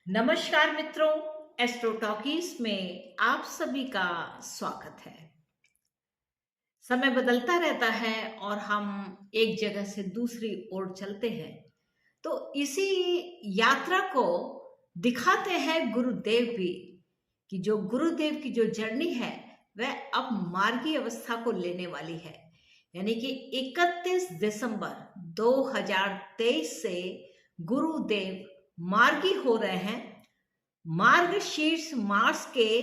नमस्कार मित्रों, astro talkies में आप सभी का स्वागत है। समय बदलता रहता है और हम एक जगह से दूसरी ओर चलते हैं। तो इसी यात्रा को दिखाते हैं गुरुदेव भी, कि जो गुरुदेव की जो जर्नी है वह अब मार्गी अवस्था को लेने वाली है। यानी कि 31 दिसंबर 2023 से गुरुदेव मार्गी हो रहे हैं। मार्गशीर्ष मास के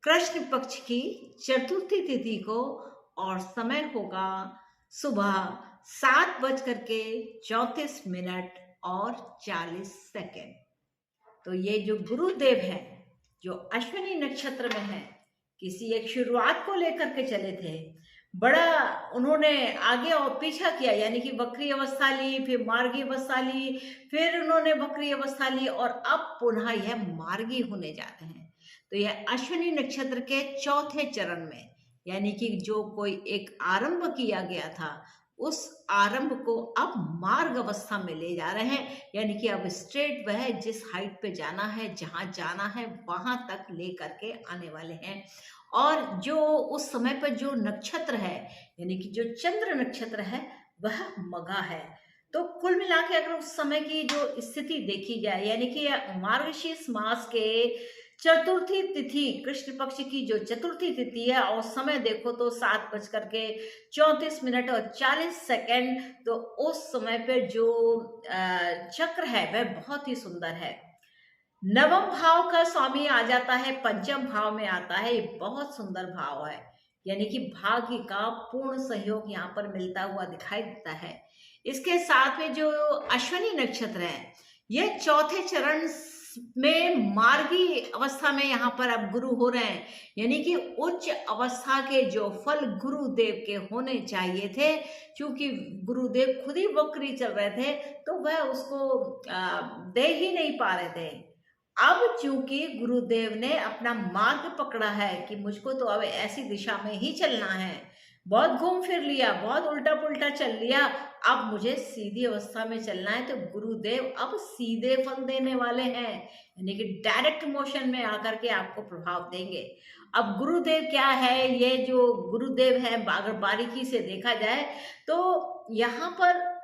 कृष्ण पक्ष की चतुर्थी तिथि को, और समय होगा सुबह 7:34 और 40 सेकेंड। तो ये जो गुरुदेव है, जो अश्विनी नक्षत्र में है, किसी एक शुरुआत को लेकर के चले थे। बड़ा उन्होंने आगे और पीछा किया, यानी कि वक्री अवस्था ली, फिर मार्गी अवस्था ली, फिर उन्होंने वक्री अवस्था ली और अब पुनः यह मार्गी होने जा रहे हैं। तो यह अश्विनी नक्षत्र के चौथे चरण में, यानी कि जो कोई एक आरंभ किया गया था, उस आरंभ को अब मार्ग अवस्था में ले जा रहे हैं। यानी कि अब स्ट्रेट वह जिस हाइट पे जाना है, जहां जाना है, वहां तक ले करके आने वाले हैं। और जो उस समय पर जो नक्षत्र है, यानी कि जो चंद्र नक्षत्र है, वह मघा है। तो कुल मिला के अगर उस समय की जो स्थिति देखी जाए, यानी कि मार्गशीर्ष मास के चतुर्थी तिथि, कृष्ण पक्ष की जो चतुर्थी तिथि है, और समय देखो तो 7:34 और 40 सेकेंड। तो उस समय पे जो चक्र है वह बहुत ही सुंदर है। नवम भाव का स्वामी आ जाता है, पंचम भाव में आता है। ये बहुत सुंदर भाव है, यानी कि भाग्य का पूर्ण सहयोग यहाँ पर मिलता हुआ दिखाई देता है। इसके साथ में जो अश्विनी नक्षत्र है, ये चौथे चरण में मार्गी अवस्था में यहाँ पर अब गुरु हो रहे हैं। यानी कि उच्च अवस्था के जो फल गुरुदेव के होने चाहिए थे, क्योंकि गुरुदेव खुद ही वक्री चल रहे थे, तो वह उसको दे ही नहीं पा रहे थे। अब चूंकि गुरुदेव ने अपना मार्ग पकड़ा है कि मुझको तो अब ऐसी दिशा में ही चलना है, बहुत घूम फिर लिया, बहुत उल्टा पुल्टा चल लिया, अब मुझे सीधी अवस्था में चलना है। तो गुरुदेव अब सीधे फल देने वाले हैं, यानी कि डायरेक्ट मोशन में आकर के आपको प्रभाव देंगे। अब गुरुदेव क्या है, ये जो गुरुदेव है, अगर बारीकी से देखा जाए तो यहाँ पर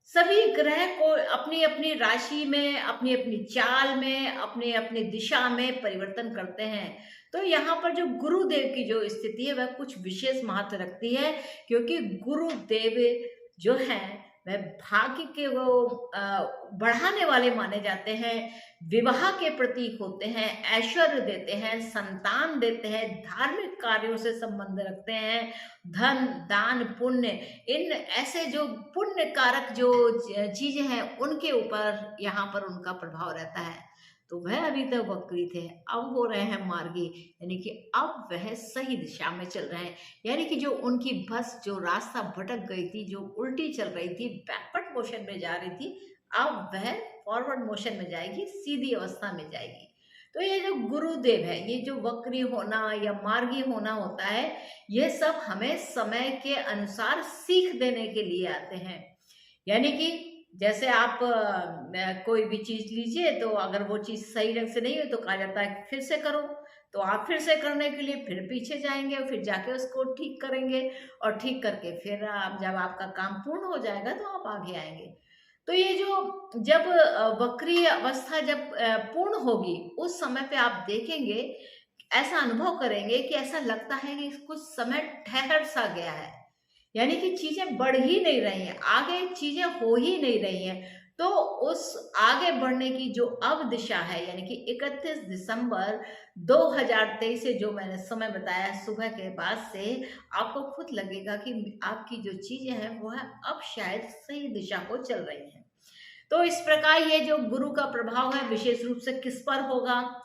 सभी ग्रह को अपनी अपनी राशि में, अपनी अपनी चाल में, अपने अपने दिशा में परिवर्तन करते हैं। तो यहाँ पर जो गुरुदेव की जो स्थिति है वह कुछ विशेष महत्व रखती है, क्योंकि गुरुदेव जो है वह भाग्य के वो बढ़ाने वाले माने जाते हैं, विवाह के प्रतीक होते हैं, ऐश्वर्य देते हैं, संतान देते हैं, धार्मिक कार्यों से संबंध रखते हैं, धन दान पुण्य, इन ऐसे जो पुण्य कारक जो चीजें हैं उनके ऊपर यहाँ पर उनका प्रभाव रहता है। तो वह अभी तक वक्री थे, अब हो रहे हैं मार्गी, यानी कि अब वह सही दिशा में चल रहे हैं। यानी कि जो उनकी बस जो रास्ता भटक गई थी, जो उल्टी चल रही थी, बैकवर्ड मोशन में जा रही थी, अब वह फॉरवर्ड मोशन में जाएगी, सीधी अवस्था में जाएगी। तो ये जो गुरुदेव है, ये जो वक्री होना या मार्गी होना होता है, ये सब हमें समय के अनुसार सीख देने के लिए आते हैं। यानी कि जैसे आप कोई भी चीज लीजिए, तो अगर वो चीज सही ढंग से नहीं हो तो कहा जाता है फिर से करो, तो आप फिर से करने के लिए फिर पीछे जाएंगे, फिर जाके उसको ठीक करेंगे, और ठीक करके फिर आप जब आपका काम पूर्ण हो जाएगा तो आप आगे आएंगे। तो ये जो जब वक्री अवस्था जब पूर्ण होगी, उस समय पे आप देखेंगे, ऐसा अनुभव करेंगे कि ऐसा लगता है कि कुछ समय ठहर सा गया है, यानी कि चीजें बढ़ ही नहीं रही हैं, आगे चीजें हो ही नहीं रही हैं। तो उस आगे बढ़ने की जो अब दिशा है, यानी कि 31 दिसंबर 2023 से जो मैंने समय बताया सुबह के बाद से, आपको खुद लगेगा कि आपकी जो चीजें हैं वो है अब शायद सही दिशा को चल रही हैं। तो इस प्रकार ये जो गुरु का प्रभाव है विशेष रूप से किस पर होगा,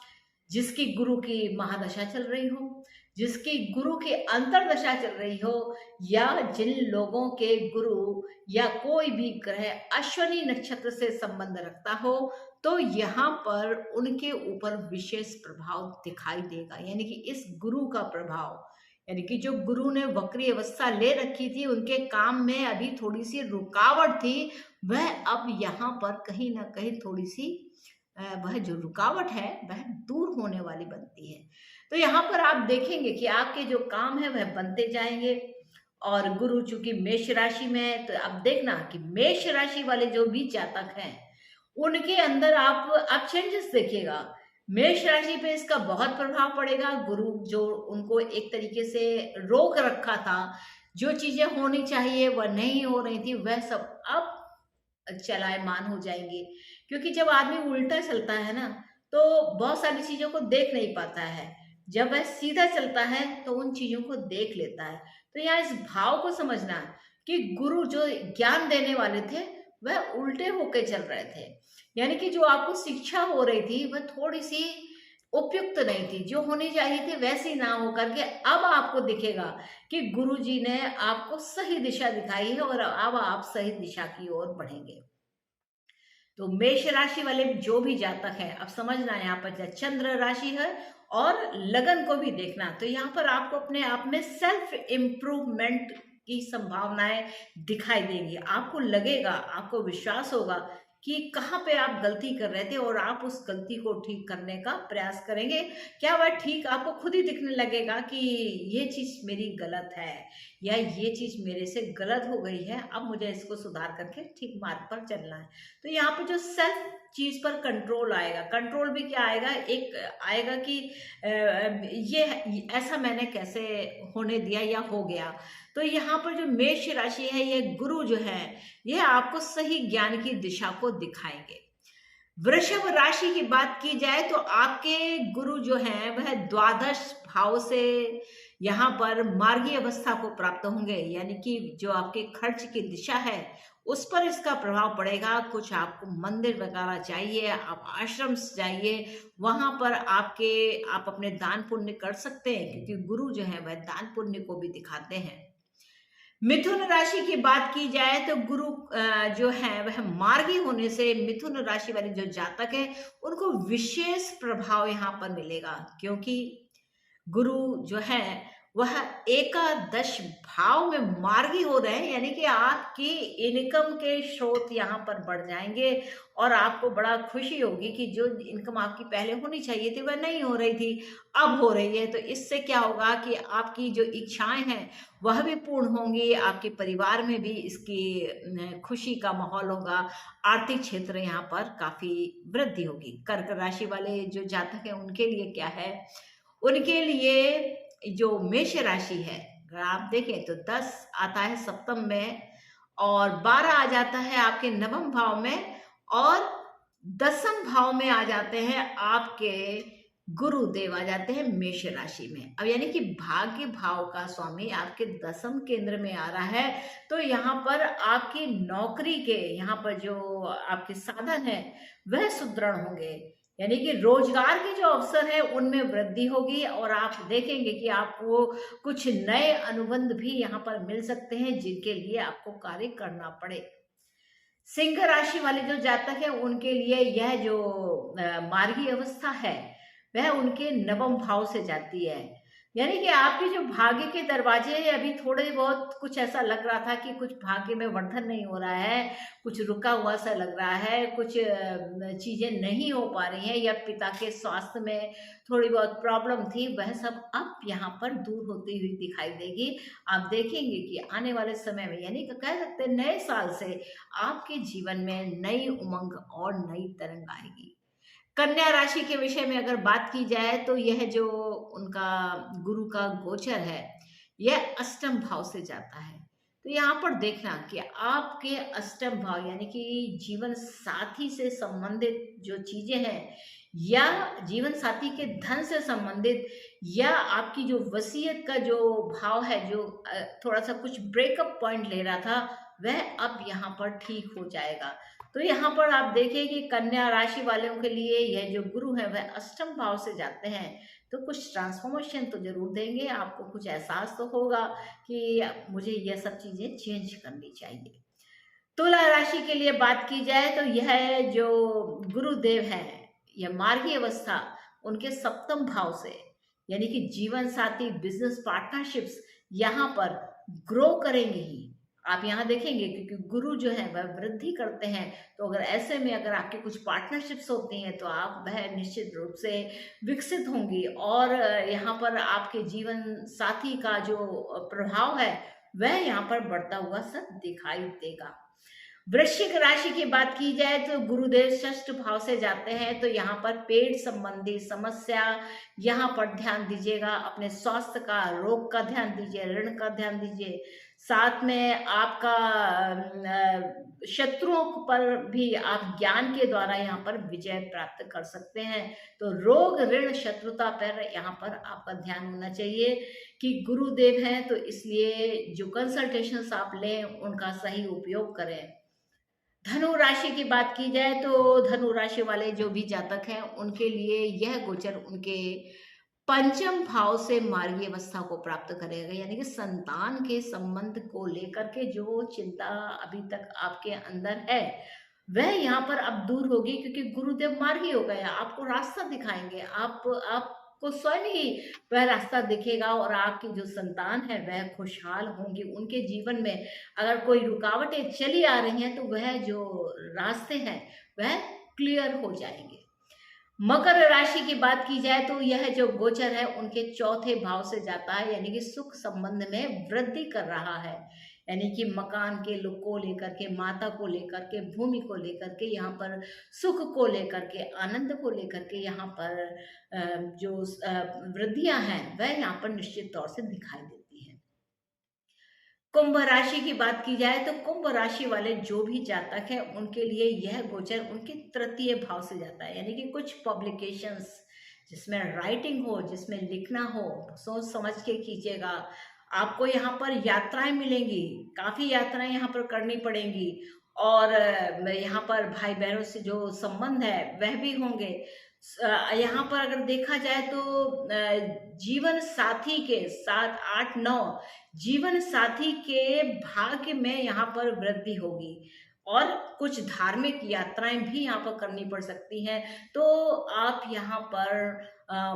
जिसकी गुरु की महादशा चल रही हो, जिसकी गुरु की अंतरदशा चल रही हो, या जिन लोगों के गुरु या कोई भी ग्रह अश्विनी नक्षत्र से संबंध रखता हो, तो यहाँ पर उनके ऊपर विशेष प्रभाव दिखाई देगा। यानी कि इस गुरु का प्रभाव, यानी कि जो गुरु ने वक्री अवस्था ले रखी थी, उनके काम में अभी थोड़ी सी रुकावट थी, वह अब यहाँ पर कहीं ना कहीं थोड़ी सी वह जो रुकावट है वह दूर होने वाली बनती है। तो यहाँ पर आप देखेंगे कि आपके जो काम है वह बनते जाएंगे। और गुरु चूंकि मेष राशि में है, तो अब देखना कि मेष राशि वाले जो भी जातक हैं उनके अंदर आप चेंजेस देखिएगा। मेष राशि पे इसका बहुत प्रभाव पड़ेगा। गुरु जो उनको एक तरीके से रोक रखा था, जो चीजें होनी चाहिए वह नहीं हो रही थी, वह सब अब चलायमान हो जाएंगे। क्योंकि जब आदमी उल्टा चलता है ना, तो बहुत सारी चीजों को देख नहीं पाता है। जब वह सीधा चलता है तो उन चीजों को देख लेता है। तो यहाँ इस भाव को समझना है कि गुरु जो ज्ञान देने वाले थे वह उल्टे होके चल रहे थे। यानी कि जो आपको शिक्षा हो रही थी वह थोड़ी सी उपयुक्त नहीं थी, जो होनी चाहिए थी वैसी ना हो करके अब आपको दिखेगा कि गुरुजी ने आपको सही दिशा दिखाई है और अब आप सही दिशा की ओर बढ़ेंगे। तो मेष राशि वाले जो भी जातक हैं, अब समझना यहाँ पर चंद्र राशि है और लगन को भी देखना। तो यहाँ पर आपको अपने आप में सेल्फ इम्प्रूवमेंट की संभावनाएं दिखाई देंगी। आपको लगेगा, आपको विश्वास होगा कि कहाँ पे आप गलती कर रहे थे और आप उस गलती को ठीक करने का प्रयास करेंगे। क्या वह ठीक आपको खुद ही दिखने लगेगा कि ये चीज़ मेरी गलत है या ये चीज़ मेरे से गलत हो गई है, अब मुझे इसको सुधार करके ठीक मार्ग पर चलना है। तो यहाँ पे जो सेल्फ चीज़ पर कंट्रोल आएगा, कंट्रोल भी क्या आएगा, एक आएगा कि ये ऐसा मैंने कैसे होने दिया या हो गया। तो यहाँ पर जो मेष राशि है, ये गुरु जो है ये आपको सही ज्ञान की दिशा को दिखाएंगे। वृषभ राशि की बात की जाए तो आपके गुरु जो हैं वह द्वादश भाव से यहाँ पर मार्गी अवस्था को प्राप्त होंगे। यानी कि जो आपके खर्च की दिशा है उस पर इसका प्रभाव पड़ेगा। कुछ आपको मंदिर वगैरह चाहिए, आप आश्रम जाइए, वहां पर आप अपने दान पुण्य कर सकते हैं, क्योंकि गुरु जो है वह दान पुण्य को भी दिखाते हैं। मिथुन राशि की बात की जाए तो गुरु जो है वह मार्गी होने से मिथुन राशि वाले जो जातक है उनको विशेष प्रभाव यहाँ पर मिलेगा। क्योंकि गुरु जो है वह एकादश भाव में मार्गी हो रहे हैं। यानी कि आपकी इनकम के स्रोत यहाँ पर बढ़ जाएंगे और आपको बड़ा खुशी होगी कि जो इनकम आपकी पहले होनी चाहिए थी वह नहीं हो रही थी, अब हो रही है। तो इससे क्या होगा कि आपकी जो इच्छाएं हैं वह भी पूर्ण होंगी, आपके परिवार में भी इसकी खुशी का माहौल होगा, आर्थिक क्षेत्र यहाँ पर काफी वृद्धि होगी। कर्क राशि वाले जो जातक हैं उनके लिए क्या है, उनके लिए जो मेष राशि है, अगर आप देखें तो 10 आता है सप्तम में और 12 आ जाता है आपके नवम भाव में और दसम भाव में आ जाते हैं आपके गुरुदेव, आ जाते हैं मेष राशि में। अब यानी कि भाग्य भाव का स्वामी आपके दसम केंद्र में आ रहा है। तो यहाँ पर आपकी नौकरी के यहाँ पर जो आपके साधन है वह सुदृढ़ होंगे। यानी कि रोजगार के जो अवसर है उनमें वृद्धि होगी और आप देखेंगे कि आपको कुछ नए अनुबंध भी यहाँ पर मिल सकते हैं जिनके लिए आपको कार्य करना पड़े। सिंह राशि वाले जो जातक है उनके लिए यह जो मार्गी अवस्था है वह उनके नवम भाव से जाती है। यानी कि आपके जो भाग्य के दरवाजे है अभी थोड़े बहुत कुछ ऐसा लग रहा था कि कुछ भाग्य में वर्धन नहीं हो रहा है, कुछ रुका हुआ सा लग रहा है, कुछ चीजें नहीं हो पा रही हैं या पिता के स्वास्थ्य में थोड़ी बहुत प्रॉब्लम थी, वह सब अब यहाँ पर दूर होती हुई दिखाई देगी। आप देखेंगे कि आने वाले समय में, यानी कि कह सकते हैं नए साल से आपके जीवन में नई उमंग और नई तरंग आएगी। कन्या राशि के विषय में अगर बात की जाए तो यह जो उनका गुरु का गोचर है यह अष्टम भाव से जाता है। तो यहाँ पर देखना कि आपके अष्टम भाव यानी कि जीवन साथी से संबंधित जो चीजें हैं या जीवन साथी के धन से संबंधित या आपकी जो वसीयत का जो भाव है, जो थोड़ा सा कुछ ब्रेकअप पॉइंट ले रहा था, वह अब यहाँ पर ठीक हो जाएगा। तो यहाँ पर आप देखिए कि कन्या राशि वालों के लिए यह जो गुरु है वह अष्टम भाव से जाते हैं, तो कुछ ट्रांसफॉर्मेशन तो जरूर देंगे। आपको कुछ एहसास तो होगा कि मुझे यह सब चीजें चेंज करनी चाहिए। तुला राशि के लिए बात की जाए तो यह जो गुरुदेव है, यह मार्गी अवस्था उनके सप्तम भाव से, यानी कि जीवन साथी, बिजनेस पार्टनरशिप्स यहाँ पर ग्रो करेंगे ही। आप यहाँ देखेंगे, क्योंकि गुरु जो है वह वृद्धि करते हैं। तो अगर ऐसे में अगर आपकी कुछ पार्टनरशिप्स होती हैं तो आप वह निश्चित रूप से विकसित होंगी, और यहाँ पर आपके जीवन साथी का जो प्रभाव है वह यहाँ पर बढ़ता हुआ सब दिखाई देगा। वृश्चिक राशि की बात की जाए तो गुरुदेव षष्ठ भाव से जाते हैं, तो यहाँ पर पेट संबंधी समस्या, यहाँ पर ध्यान दीजिएगा। अपने स्वास्थ्य का, रोग का ध्यान दीजिए, ऋण का ध्यान दीजिए। साथ में आपका शत्रुओं पर भी आप ज्ञान के द्वारा यहाँ पर विजय प्राप्त कर सकते हैं। तो रोग, ऋण, शत्रुता पर यहाँ पर आपका ध्यान होना चाहिए कि गुरुदेव हैं, तो इसलिए जो कंसल्टेशंस आप लें उनका सही उपयोग करें। धनु राशि की बात की जाए तो धनु राशि वाले जो भी जातक हैं उनके लिए यह गोचर उनके पंचम भाव से मार्गी अवस्था को प्राप्त करेगा, यानी कि संतान के संबंध को लेकर के जो चिंता अभी तक आपके अंदर है वह यहाँ पर अब दूर होगी, क्योंकि गुरुदेव मार्गी हो गए, आपको रास्ता दिखाएंगे। आपको स्वयं ही वह रास्ता दिखेगा, और आपकी जो संतान है वह खुशहाल होंगी। उनके जीवन में अगर कोई रुकावटें चली आ रही हैं तो वह जो रास्ते हैं वह क्लियर हो जाएंगे। मकर राशि की बात की जाए तो यह जो गोचर है उनके चौथे भाव से जाता है, यानी कि सुख संबंध में वृद्धि कर रहा है। यानी कि मकान के लोग को लेकर के, माता को लेकर के, भूमि को लेकर के, यहाँ पर सुख को लेकर के, आनंद को लेकर के यहाँ पर जो वृद्धियां हैं वह यहाँ पर निश्चित तौर से दिखाई देती है। कुंभ राशि की बात की जाए तो कुंभ राशि वाले जो भी जातक हैं उनके लिए यह गोचर उनके तृतीय भाव से जाता है, यानी कि कुछ पब्लिकेशंस जिसमें राइटिंग हो, जिसमें लिखना हो, सोच समझ के कीजिएगा। आपको यहाँ पर यात्राएं मिलेंगी, काफी यात्राएं यहाँ पर करनी पड़ेंगी, और यहाँ पर भाई बहनों से जो संबंध है वह भी होंगे। यहाँ पर अगर देखा जाए तो जीवन साथी के 7, 8, 9 जीवन साथी के भाग्य में यहाँ पर वृद्धि होगी, और कुछ धार्मिक यात्राएं भी यहाँ पर करनी पड़ सकती हैं। तो आप यहाँ पर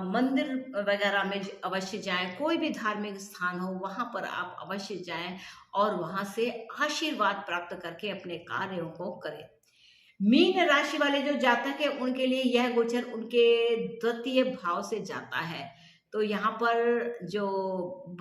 मंदिर वगैरह में अवश्य जाएं, कोई भी धार्मिक स्थान हो वहाँ पर आप अवश्य जाएं, और वहाँ से आशीर्वाद प्राप्त करके अपने कार्यों को करें। मीन राशि वाले जो जातक है उनके लिए यह गोचर उनके द्वितीय भाव से जाता है। तो यहाँ पर जो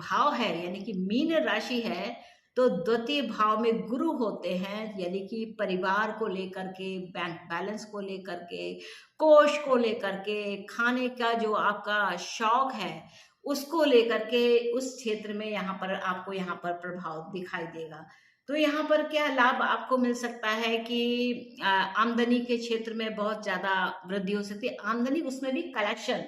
भाव है, यानी कि मीन राशि है, तो द्वितीय भाव में गुरु होते हैं, यानी कि परिवार को लेकर के, बैंक बैलेंस को लेकर के, कोष को लेकर के, खाने का जो आपका शौक है उसको लेकर के, उस क्षेत्र में यहाँ पर आपको यहाँ पर प्रभाव दिखाई देगा। तो यहाँ पर क्या लाभ आपको मिल सकता है कि आमदनी के क्षेत्र में बहुत ज्यादा वृद्धि हो सकती है। आमदनी, उसमें भी कलेक्शन,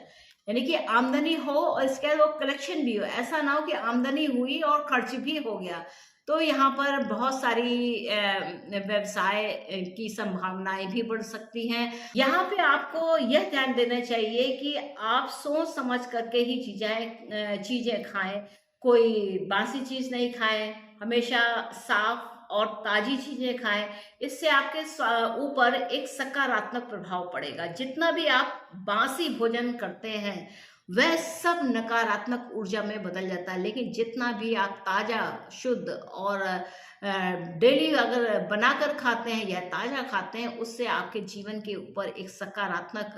यानी कि आमदनी हो और इसके बाद वो कलेक्शन भी हो। ऐसा ना हो कि आमदनी हुई और खर्च भी हो गया। तो यहाँ पर बहुत सारी व्यवसाय की संभावनाएं भी बढ़ सकती हैं। यहाँ पे आपको यह ध्यान देना चाहिए कि आप सोच समझ करके ही चीजें खाएं। कोई बासी चीज नहीं खाएं, हमेशा साफ और ताजी चीजें खाएं। इससे आपके ऊपर एक सकारात्मक प्रभाव पड़ेगा। जितना भी आप बासी भोजन करते हैं वह सब नकारात्मक ऊर्जा में बदल जाता है, लेकिन जितना भी आप ताजा, शुद्ध और डेली अगर बनाकर खाते हैं या ताजा खाते हैं, उससे आपके जीवन के ऊपर एक सकारात्मक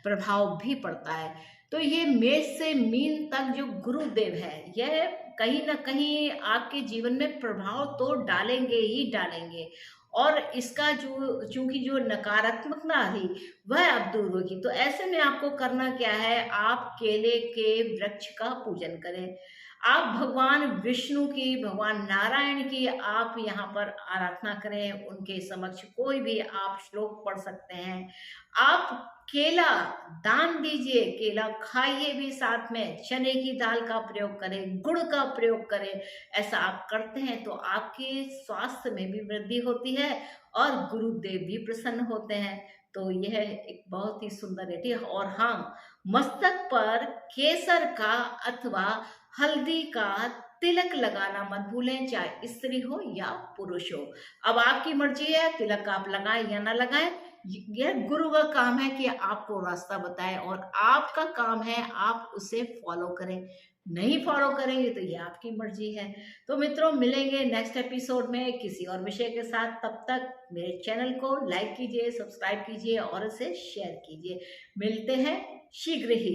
प्रभाव भी पड़ता है। तो ये मेष से मीन तक जो गुरुदेव है, यह कहीं ना कहीं आपके जीवन में प्रभाव तो डालेंगे ही डालेंगे, और इसका जो चूंकि जो नकारात्मकता थी वह अब दूर होगी। तो ऐसे में आपको करना क्या है, आप केले के वृक्ष का पूजन करें। आप भगवान विष्णु की, भगवान नारायण की आप यहाँ पर आराधना करें। उनके समक्ष कोई भी आप श्लोक पढ़ सकते हैं। आप केला दान दीजिए, केला खाइए भी, साथ में चने की दाल का प्रयोग करें, गुड़ का प्रयोग करें। ऐसा आप करते हैं तो आपके स्वास्थ्य में भी वृद्धि होती है और गुरुदेव भी प्रसन्न होते हैं। तो यह एक बहुत ही सुंदर है। और हाँ, मस्तक पर केसर का अथवा हल्दी का तिलक लगाना मत भूलें, चाहे स्त्री हो या पुरुष हो। अब आपकी मर्जी है, तिलक आप लगाएं या ना लगाएं। यह गुरु का काम है कि आपको रास्ता बताए, और आपका काम है आप उसे फॉलो करें। नहीं फॉलो करेंगे तो ये आपकी मर्जी है। तो मित्रों, मिलेंगे नेक्स्ट एपिसोड में किसी और विषय के साथ। तब तक मेरे चैनल को लाइक कीजिए, सब्सक्राइब कीजिए और इसे शेयर कीजिए। मिलते हैं शीघ्र ही।